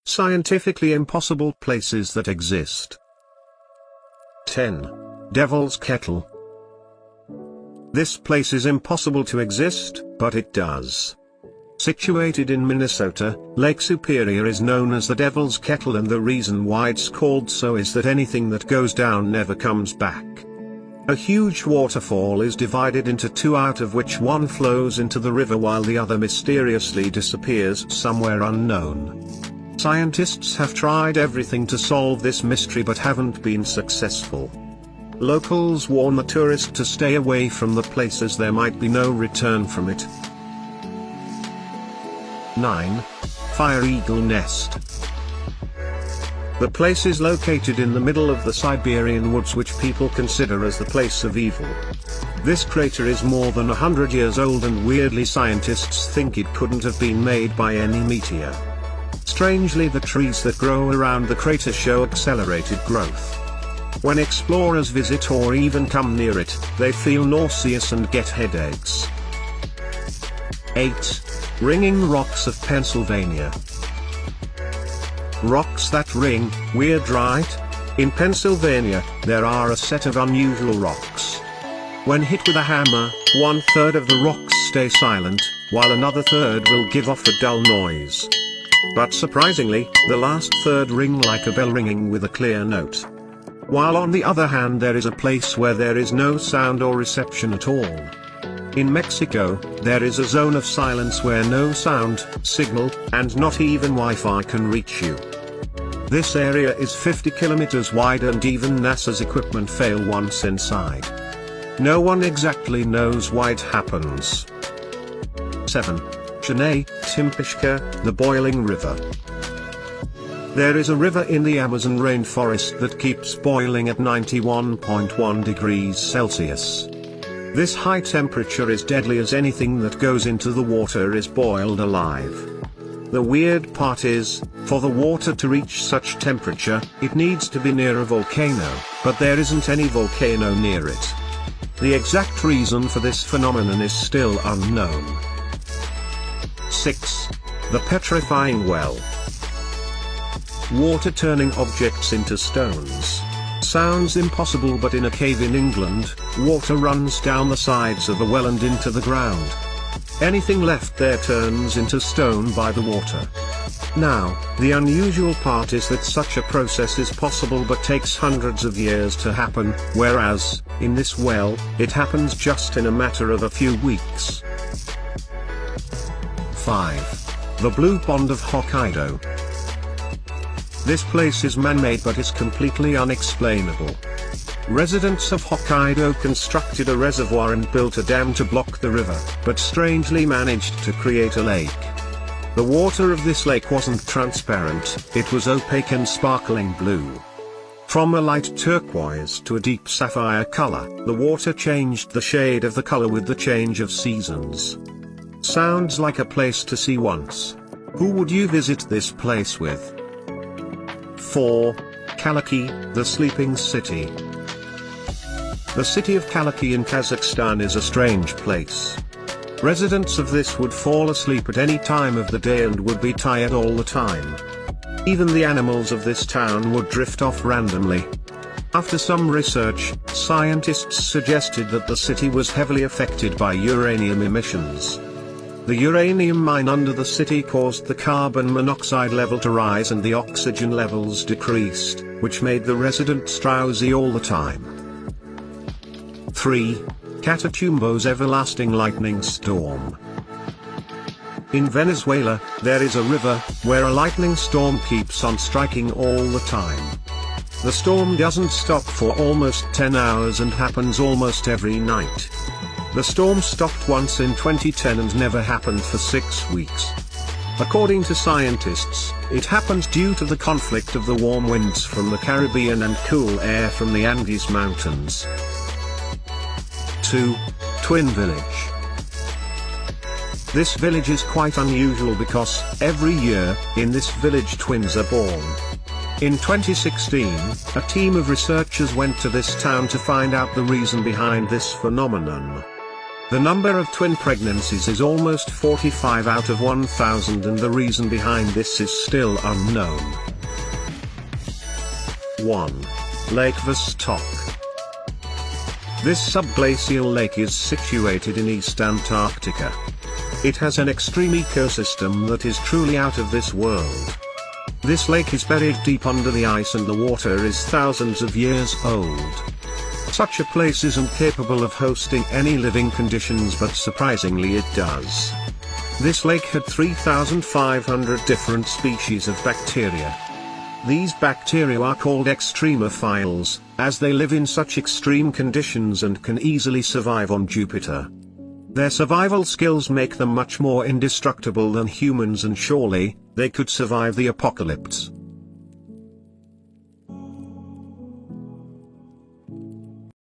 Scientifically impossible places that exist. 10. Devil's Kettle. This place is impossible to exist, but it does. Situated in Minnesota, Lake Superior is known as the Devil's Kettle, and the reason why it's called so is that anything that goes down never comes back. A huge waterfall is divided into two, out of which one flows into the river while the other mysteriously disappears somewhere unknown. Scientists have tried everything to solve this mystery but haven't been successful. Locals warn the tourist to stay away from the place as there might be no return from it. 9. Fire Eagle Nest. The place is located in the middle of the Siberian woods, which people consider as the place of evil. This crater is more than 100 years old, and weirdly scientists think it couldn't have been made by any meteor. Strangely, the trees that grow around the crater show accelerated growth. When explorers visit or even come near it, they feel nauseous and get headaches. 8. Ringing Rocks of Pennsylvania. Rocks that ring, weird, right? In Pennsylvania, there are a set of unusual rocks. When hit with a hammer, 1/3 of the rocks stay silent, while another third will give off a dull noise. But surprisingly, the last third ring like a bell ringing with a clear note. While on the other hand, there is a place where there is no sound or reception at all. In Mexico, there is a zone of silence where no sound, signal, and not even Wi-Fi can reach you. This area is 50 kilometers wide, and even NASA's equipment fail once inside. No one exactly knows why it happens. 7. Chennai, Timpishka, the Boiling River. There is a river in the Amazon rainforest that keeps boiling at 91.1 degrees Celsius. This high temperature is deadly, as anything that goes into the water is boiled alive. The weird part is, for the water to reach such temperature, it needs to be near a volcano, but there isn't any volcano near it. The exact reason for this phenomenon is still unknown. 6. The Petrifying Well. Water turning objects into stones. Sounds impossible, but in a cave in England, water runs down the sides of a well and into the ground. Anything left there turns into stone by the water. Now, the unusual part is that such a process is possible but takes hundreds of years to happen, whereas, in this well, it happens just in a matter of a few weeks. 5. The Blue Pond of Hokkaido. This place is man-made but is completely unexplainable. Residents of Hokkaido constructed a reservoir and built a dam to block the river, but strangely managed to create a lake. The water of this lake wasn't transparent, it was opaque and sparkling blue. From a light turquoise to a deep sapphire color, the water changed the shade of the color with the change of seasons. Sounds like a place to see once. Who would you visit this place with? 4. Kalaki, the Sleeping City. The city of Kalaki in Kazakhstan is a strange place. Residents of this would fall asleep at any time of the day and would be tired all the time. Even the animals of this town would drift off randomly. After some research, scientists suggested that the city was heavily affected by uranium emissions. The uranium mine under the city caused the carbon monoxide level to rise and the oxygen levels decreased, which made the residents drowsy all the time. 3. Catatumbo's Everlasting Lightning Storm. In Venezuela, there is a river, where a lightning storm keeps on striking all the time. The storm doesn't stop for almost 10 hours and happens almost every night. The storm stopped once in 2010 and never happened for 6 weeks. According to scientists, it happened due to the conflict of the warm winds from the Caribbean and cool air from the Andes Mountains. 2. Twin Village. This village is quite unusual because, every year, in this village twins are born. In 2016, a team of researchers went to this town to find out the reason behind this phenomenon. The number of twin pregnancies is almost 45 out of 1,000, and the reason behind this is still unknown. 1. Lake Vostok. This subglacial lake is situated in East Antarctica. It has an extreme ecosystem that is truly out of this world. This lake is buried deep under the ice, and the water is thousands of years old. Such a place isn't capable of hosting any living conditions, but surprisingly it does. This lake had 3,500 different species of bacteria. These bacteria are called extremophiles, as they live in such extreme conditions and can easily survive on Jupiter. Their survival skills make them much more indestructible than humans, and surely, they could survive the apocalypse.